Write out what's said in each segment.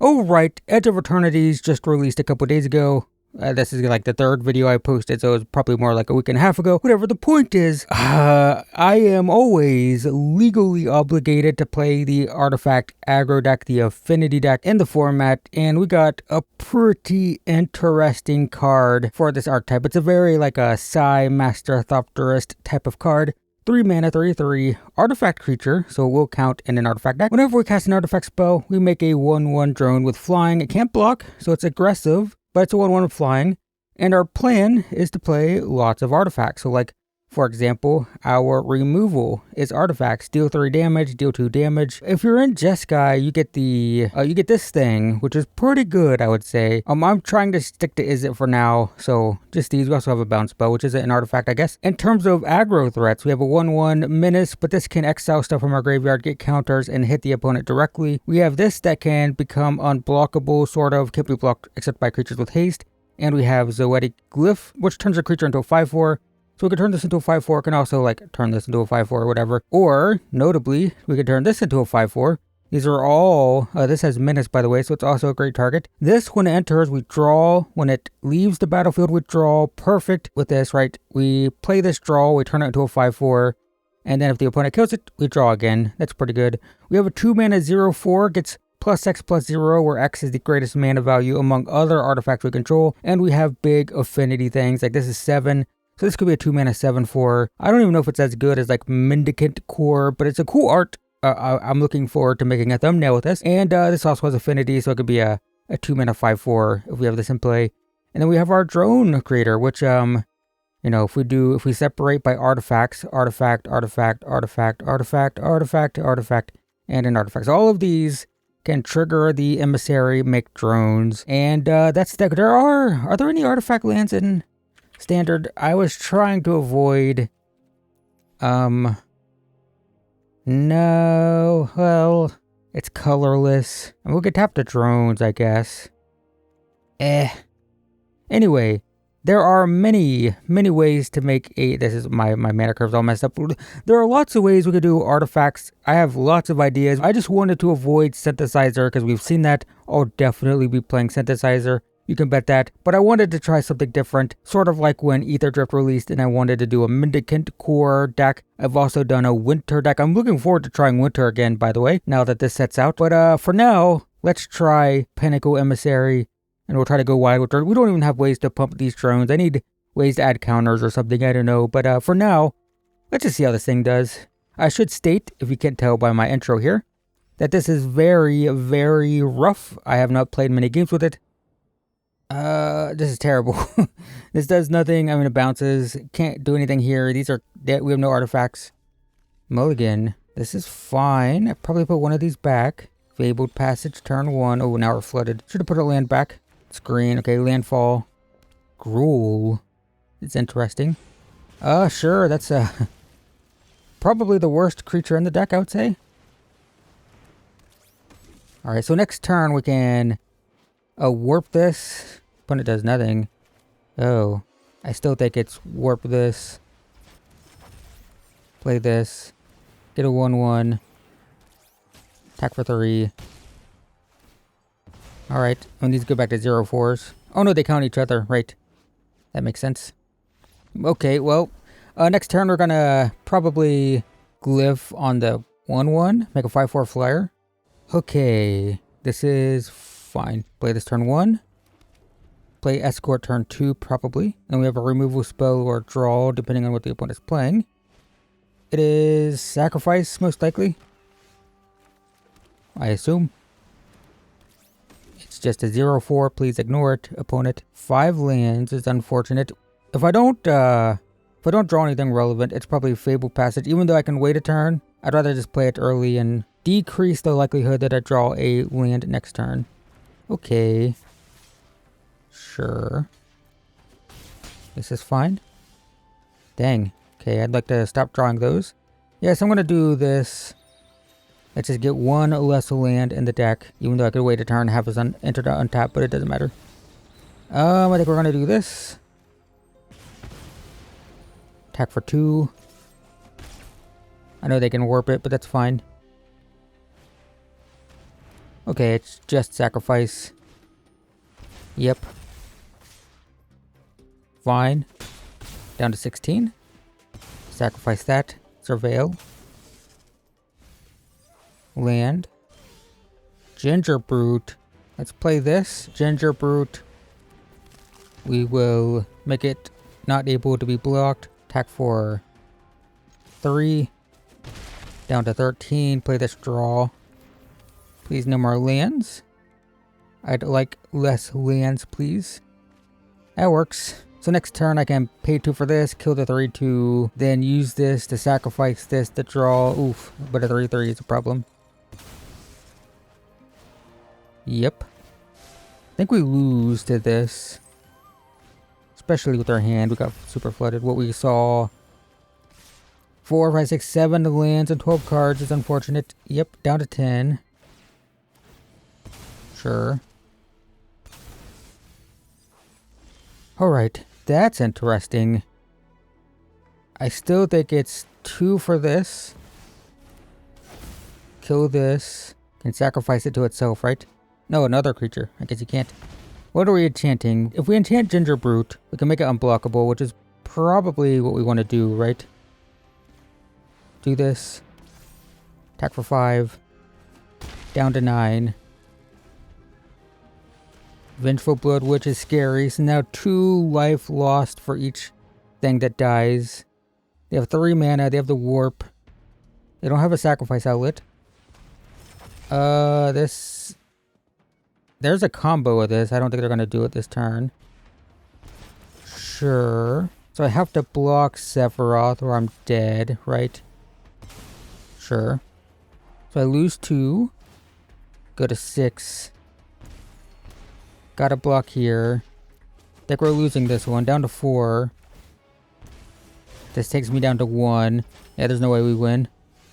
Oh right, Edge of Eternities just released a couple days ago. This is like the third video I posted, so it's probably more like a week and a half ago. Whatever, the point is, I am always legally obligated to play the artifact aggro deck, the Affinity deck in the format, and we got a pretty interesting card for this archetype. It's a very like a Psi Master Thopterist type of card. 3 mana, 3/3, artifact creature, so it will count in an artifact deck. Whenever we cast an artifact spell, we make a 1/1 drone with flying. It can't block, so it's aggressive, but it's a 1/1 with flying. And our plan is to play lots of artifacts. So like, for example, our removal is artifacts. Deal 3 damage, deal 2 damage. If you're in Jeskai, you get you get this thing, which is pretty good, I would say. I'm trying to stick to Is It for now, so just these. We also have a bounce spell, which is an artifact, I guess. In terms of aggro threats, we have a 1/1 menace, but this can exile stuff from our graveyard, get counters, and hit the opponent directly. We have this that can become unblockable, sort of, can't be blocked except by creatures with haste. And we have Zoetic Glyph, which turns a creature into a 5/4. So we could turn this into a 5/4, can also like turn this into a 5/4 or whatever. Or, notably, we could turn this into a 5/4. These are all, this has menace by the way, so it's also a great target. This, when it enters, we draw. When it leaves the battlefield, we draw. Perfect with this, right? We play this draw, we turn it into a 5/4. And then if the opponent kills it, we draw again. That's pretty good. We have a 2 mana 0/4, gets +X/+0, where X is the greatest mana value among other artifacts we control. And we have big affinity things, like this is 7. So this could be a 2 mana 7/4. I don't even know if it's as good as like Mendicant Core, but it's a cool art. I'm looking forward to making a thumbnail with this. And this also has affinity, so it could be a 2 mana 5/4 if we have this in play. And then we have our drone creator, which you know, if we separate by artifacts, artifact, artifact, artifact, artifact, artifact, artifact, and an artifact. So all of these can trigger the emissary, make drones, and that's the deck. Are there any artifact lands in Standard? I was trying to avoid, no, well, it's colorless, and we'll get tapped to drones, I guess. Anyway, there are many ways to make this is my mana curve's all messed up. There are lots of ways we could do artifacts. I have lots of ideas. I just wanted to avoid Synthesizer because we've seen that. I'll definitely be playing Synthesizer. You can bet that. But I wanted to try something different, sort of like when Ether Drift released and I wanted to do a Mendicant Core deck. I've also done a Winter deck. I'm looking forward to trying Winter again, by the way, now that this sets out. But for now, let's try Pinnacle Emissary, and we'll try to go wide with drones. We don't even have ways to pump these drones. I need ways to add counters or something, I don't know. But for now, let's just see how this thing does. I should state, if you can't tell by my intro here, that this is very, very rough. I have not played many games with it. This is terrible. This does nothing. I mean, it bounces. Can't do anything here. We have no artifacts. Mulligan. This is fine. I probably put one of these back. Fabled Passage, turn 1. Oh, now we're flooded. Should have put a land back. It's green. Okay, landfall. Gruul. It's interesting. Sure. That's probably the worst creature in the deck, I would say. Alright, so next turn we can warp this. Opponent does nothing. Oh, I still think it's warp this. Play this. Get a 1/1. Attack for 3. Alright, and these go back to 0/4s. Oh no, they count each other, right. That makes sense. Okay, well, next turn we're gonna probably glyph on the 1/1. Make a 5/4 flyer. Okay, this is fine. Play this turn 1. Play Escort turn 2, probably. And we have a removal spell or draw, depending on what the opponent is playing. It is sacrifice, most likely. I assume. It's just a 0/4. Please ignore it, opponent. 5 lands is unfortunate. If I don't draw anything relevant, it's probably Fabled Passage. Even though I can wait a turn, I'd rather just play it early and decrease the likelihood that I draw a land next turn. Okay. Sure. This is fine. Dang. Okay, I'd like to stop drawing those. Yes, I'm going to do this. Let's just get 1 less land in the deck. Even though I could wait a turn and have this entered untapped, but it doesn't matter. I think we're going to do this. Attack for 2. I know they can warp it, but that's fine. Okay, it's just sacrifice. Yep. Fine. Down to 16. Sacrifice that. Surveil. Land. Ginger Brute. Let's play this. Ginger Brute. We will make it not able to be blocked. Attack for 3. Down to 13. Play this draw. Please no more lands. I'd like less lands, please. That works. So next turn I can pay 2 for this, kill the 3-2, then use this to sacrifice this to draw. Oof, but a 3-3 is a problem. Yep. I think we lose to this. Especially with our hand, we got super flooded. What we saw, 4, 5, 6, 7 lands and 12 cards is unfortunate. Yep, down to 10. Sure. Alright, that's interesting. I still think it's 2 for this. Kill this. Can sacrifice it to itself, right? No, another creature. I guess you can't. What are we enchanting? If we enchant Ginger Brute, we can make it unblockable, which is probably what we want to do, right? Do this. Attack for 5. Down to 9. Vengeful Blood Witch is scary, so now 2 life lost for each thing that dies. They have 3 mana, they have the warp. They don't have a sacrifice outlet. There's a combo of this. I don't think they're going to do it this turn. Sure. So I have to block Sephiroth or I'm dead, right? Sure. So I lose 2. Go to 6. Gotta block here. Think we're losing this one. Down to 4. This takes me down to 1. Yeah, there's no way we win.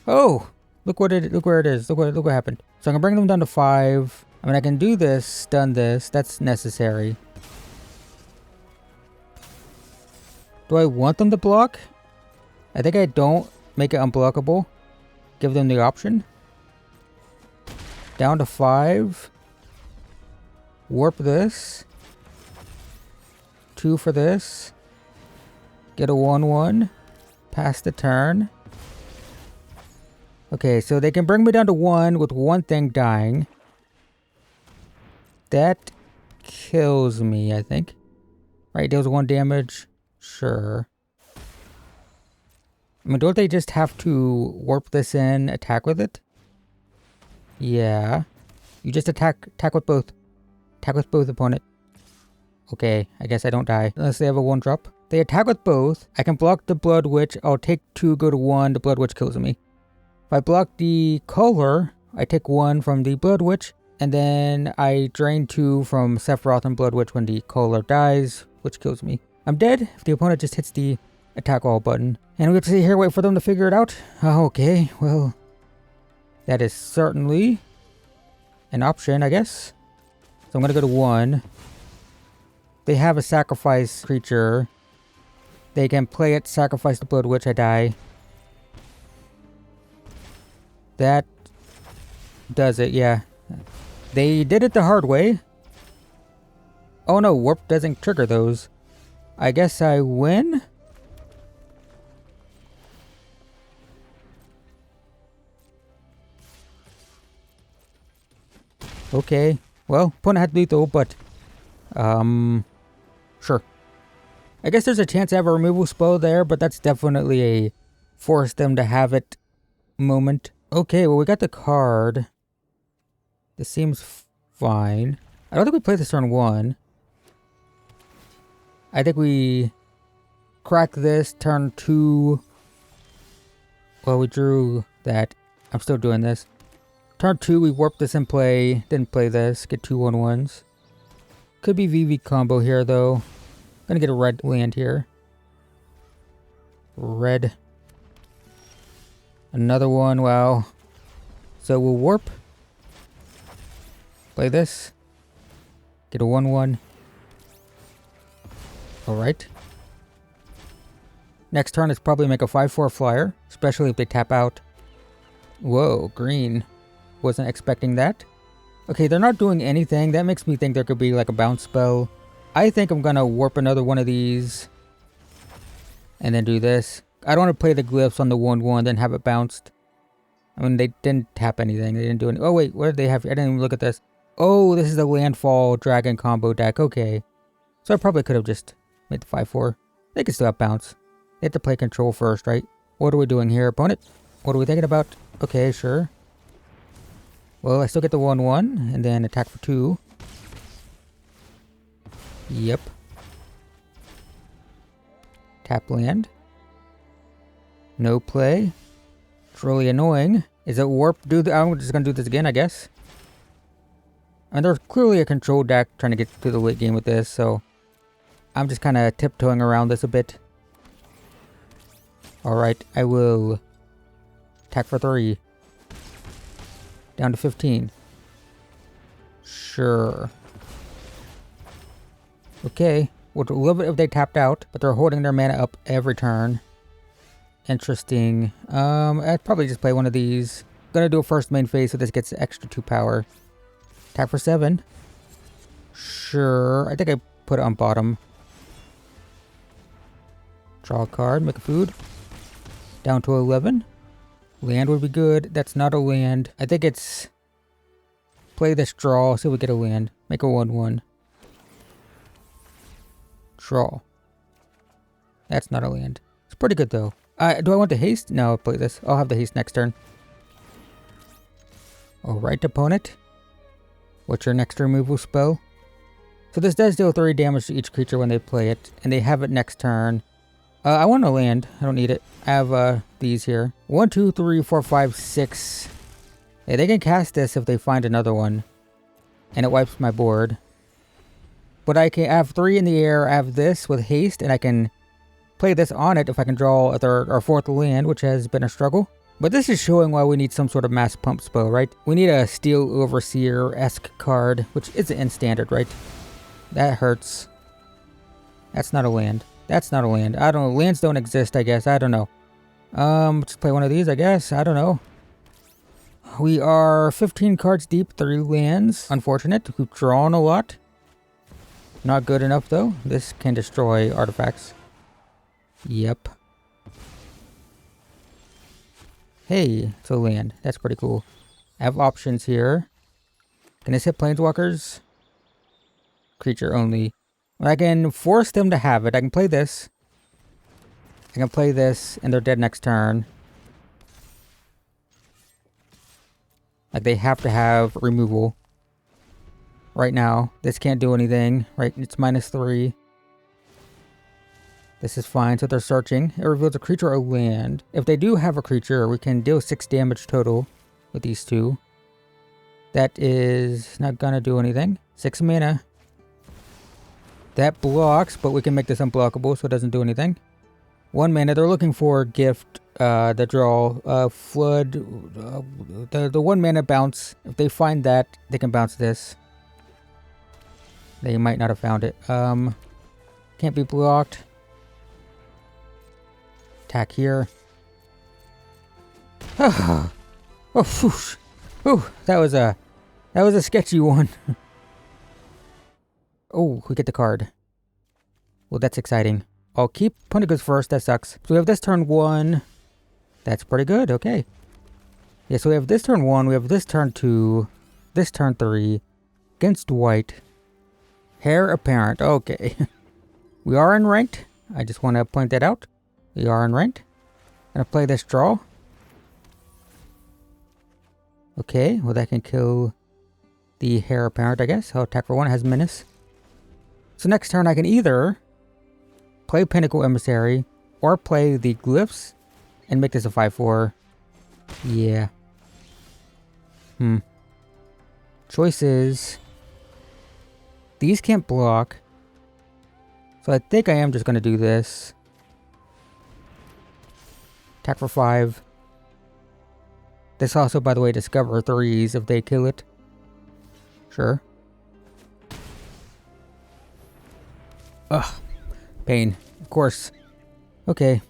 Oh! Look where it is. Look what happened. So I can bring them down to 5. I mean, I can do this, stun this. That's necessary. Do I want them to block? I think I don't. Make it unblockable. Give them the option. Down to 5. Warp this. 2 for this. Get a 1-1. Pass the turn. Okay, so they can bring me down to 1 with one thing dying. That kills me, I think. Right, deals 1 damage. Sure. I mean, don't they just have to warp this in, attack with it? Yeah. You just attack with both. Attack with both opponent. Okay, I guess I don't die. Unless they have a 1-drop. They attack with both. I can block the Blood Witch. I'll take 2, go to 1. The Blood Witch kills me. If I block the color, I take 1 from the Blood Witch. And then I drain 2 from Sephiroth and Blood Witch when the color dies, which kills me. I'm dead if the opponent just hits the attack all button. And we have to sit here, wait for them to figure it out. Oh, okay, well, that is certainly an option, I guess. So I'm going to go to 1. They have a sacrifice creature. They can play it, sacrifice the Blood Witch, I die. That does it, yeah. They did it the hard way. Oh no, warp doesn't trigger those. I guess I win? Okay. Well, opponent had lethal, but sure. I guess there's a chance I have a removal spell there, but that's definitely a force them to have it moment. Okay, well, we got the card. This seems fine. I don't think we play this turn 1. I think we crack this turn 2. Well, we drew that. I'm still doing this. Turn 2, we warp this in play. Didn't play this. Get 2 1/1s. Could be VV combo here, though. Gonna get a red land here. Red. Another one, wow. So we'll warp. Play this. Get a 1/1. Alright. Next turn is probably make a 5/4 flyer, especially if they tap out. Whoa, green. Wasn't expecting that. Okay, they're not doing anything. That makes me think there could be like a bounce spell. I think I'm gonna warp another one of these. And then do this. I don't want to play the glyphs on the 1/1, then have it bounced. I mean, they didn't tap anything. They didn't do any. Oh, wait. What did they have? I didn't even look at this. Oh, this is a landfall dragon combo deck. Okay. So I probably could have just made the 5/4. They can still have bounce. They have to play control first, right? What are we doing here, opponent? What are we thinking about? Okay, sure. Well, I still get the 1/1 and then attack for 2. Yep. Tap land. No play. It's really annoying. Is it warp? I'm just gonna do this again, I guess. And there's clearly a control deck trying to get to the late game with this, so I'm just kind of tiptoeing around this a bit. Alright, I will attack for 3. Down to 15. Sure. Okay. Would love it if they tapped out, but they're holding their mana up every turn. Interesting. I'd probably just play one of these. Gonna do a first main phase so this gets extra 2 power. Tap for 7. Sure. I think I put it on bottom. Draw a card, make a food. Down to 11. Land would be good. That's not a land. I think it's play this draw, see if we get a land. Make a 1/1. Draw. That's not a land. It's pretty good though. Do I want the haste? No, I'll play this. I'll have the haste next turn. Alright, opponent. What's your next removal spell? So this does deal 3 damage to each creature when they play it, and they have it next turn. I want to land. I don't need it. I have these here. 1, 2, 3, 4, 5, 6. Yeah, they can cast this if they find another one, and it wipes my board. But I have 3 in the air. I have this with haste, and I can play this on it if I can draw a 3rd or 4th land, which has been a struggle. But this is showing why we need some sort of mass pump spell, right? We need a Steel Overseer-esque card, which isn't in standard, right? That hurts. That's not a land. That's not a land. I don't know. Lands don't exist, I guess. I don't know. Just play one of these, I guess. I don't know. We are 15 cards deep, 3 lands. Unfortunate. We've drawn a lot. Not good enough, though. This can destroy artifacts. Yep. Hey, it's a land. That's pretty cool. I have options here. Can this hit planeswalkers? Creature only. I can force them to have it. I can play this. I can play this, and they're dead next turn. Like, they have to have removal. Right now. This can't do anything. Right? It's -3. This is fine, so they're searching. It reveals a creature or land. If they do have a creature, we can deal 6 damage total with these 2. That is not gonna do anything. 6 mana. That blocks, but we can make this unblockable so it doesn't do anything. 1 mana. They're looking for gift, the draw, flood, the 1 mana bounce. If they find that, they can bounce this. They might not have found it. Can't be blocked. Attack here. Oh, whoosh. Oh, that was a sketchy one. Oh, we get the card. Well, that's exciting. I'll keep opponent goes first. That sucks. So we have this turn 1. That's pretty good. Okay. Yeah, so we have this turn 1. We have this turn 2. This turn 3. Against white. Hare apparent. Okay. We are in ranked. I just want to point that out. We are in ranked. Gonna play this draw. Okay, well that can kill the Hare apparent, I guess. I'll attack for 1. It has menace. So next turn I can either play Pinnacle Emissary or play the glyphs and make this a 5/4. Yeah. Choices. These can't block. So I think I am just going to do this. Attack for 5. This also, by the way, discover 3s if they kill it. Sure. Ugh. Pain. Of course. Okay.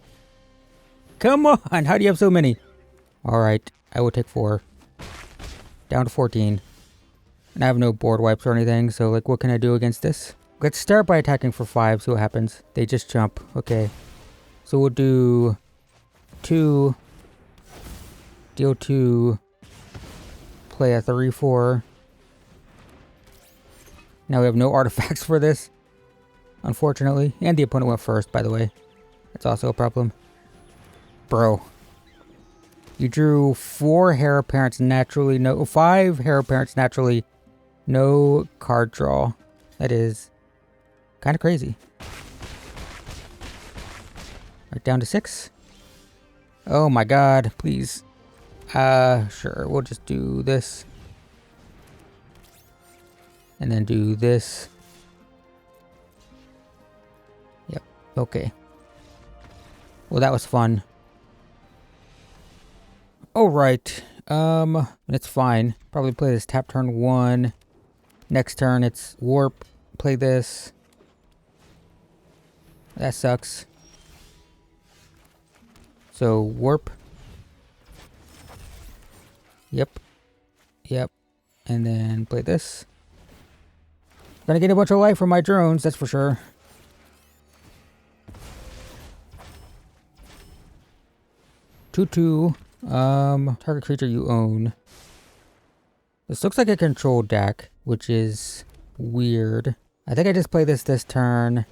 Come on! How do you have so many? Alright. I will take 4. Down to 14. And I have no board wipes or anything, so like what can I do against this? Let's start by attacking for 5, see what happens. They just jump. Okay. So we'll do 2, deal 2, play a 3-4. Now we have no artifacts for this, unfortunately. And the opponent went first, by the way. That's also a problem. Bro. You drew 4 Hare apparents naturally, 5 Hare apparents naturally, no card draw. That is kind of crazy. Right down to 6. Oh my god, please. Sure, we'll just do this. And then do this. Yep, okay. Well, that was fun. Alright, it's fine. Probably play this tap turn 1. Next turn it's warp. Play this. That sucks. So, warp. Yep. Yep. And then play this. Gonna get a bunch of life from my drones, that's for sure. Two. Target creature you own. This looks like a control deck, which is weird. I think I just play this turn.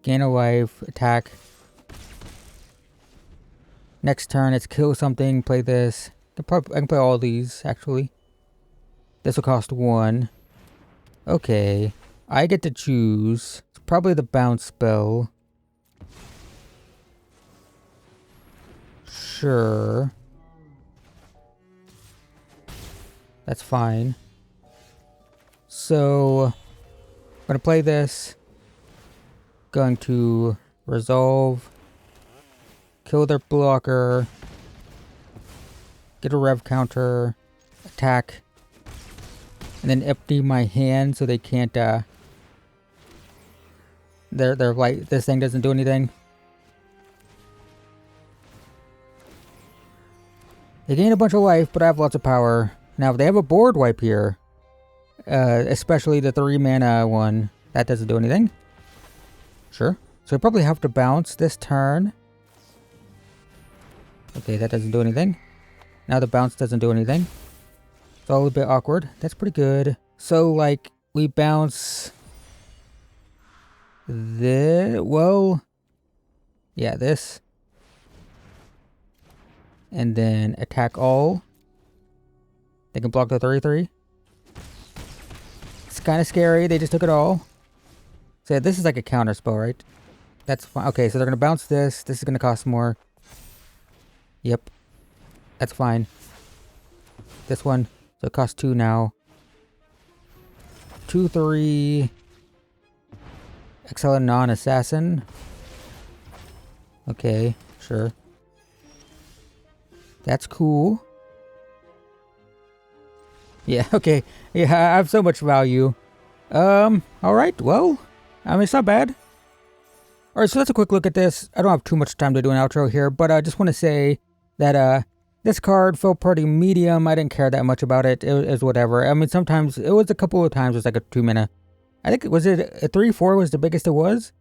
Gain a life, attack. Next turn, it's kill something, play this. I can play all these, actually. This will cost 1. Okay. I get to choose. It's probably the bounce spell. Sure. That's fine. So, I'm going to play this. Going to resolve. Kill their blocker. Get a rev counter. Attack. And then empty my hand so they can't, their light, this thing doesn't do anything. They gain a bunch of life, but I have lots of power. Now, if they have a board wipe here, especially the 3 mana one, that doesn't do anything. Sure. So I probably have to bounce this turn. Okay, that doesn't do anything. Now the bounce doesn't do anything. It's all a bit awkward. That's pretty good. So, like, we bounce this. Well, yeah, this. And then attack all. They can block the 3/3. It's kind of scary. They just took it all. So, yeah, this is like a counter spell, right? That's fine. Okay, so they're going to bounce this. This is going to cost more. Yep. That's fine. This one. So it costs 2 now. 2/3. Exile a non-assassin. Okay, sure. That's cool. Yeah, okay. Yeah, I have so much value. Alright, well. I mean, it's not bad. Alright, so that's a quick look at this. I don't have too much time to do an outro here, but I just want to say that, this card felt pretty medium. I didn't care that much about it. It was whatever. I mean, sometimes, it was a couple of times, it was like a 2 mana. I think, was it a 3/4 was the biggest it was?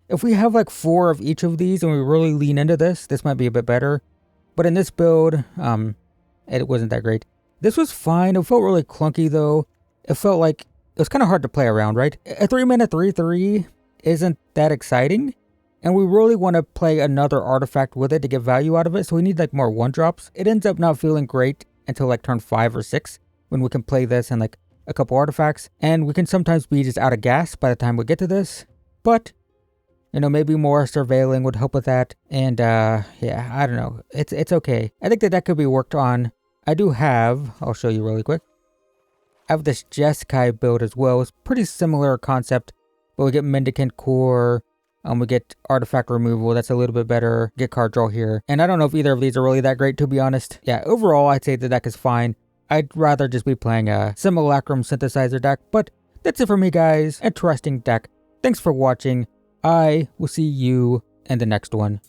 If we have like 4 of each of these and we really lean into this might be a bit better. But in this build, it wasn't that great. This was fine. It felt really clunky though. It felt like, it was kind of hard to play around, right? A 3 mana 3/3 isn't that exciting. And we really want to play another artifact with it to get value out of it. So we need like more 1-drops. It ends up not feeling great until like turn 5 or 6. When we can play this and like a couple artifacts. And we can sometimes be just out of gas by the time we get to this. But, you know, maybe more surveilling would help with that. And yeah, I don't know. It's okay. I think that could be worked on. I do have, I'll show you really quick. I have this Jeskai build as well. It's pretty similar concept. But we get Mendicant Core. We get artifact removal, that's a little bit better. Get card draw here. And I don't know if either of these are really that great, to be honest. Yeah, overall, I'd say the deck is fine. I'd rather just be playing a Simulacrum Synthesizer deck. But that's it for me, guys. Interesting deck. Thanks for watching. I will see you in the next one.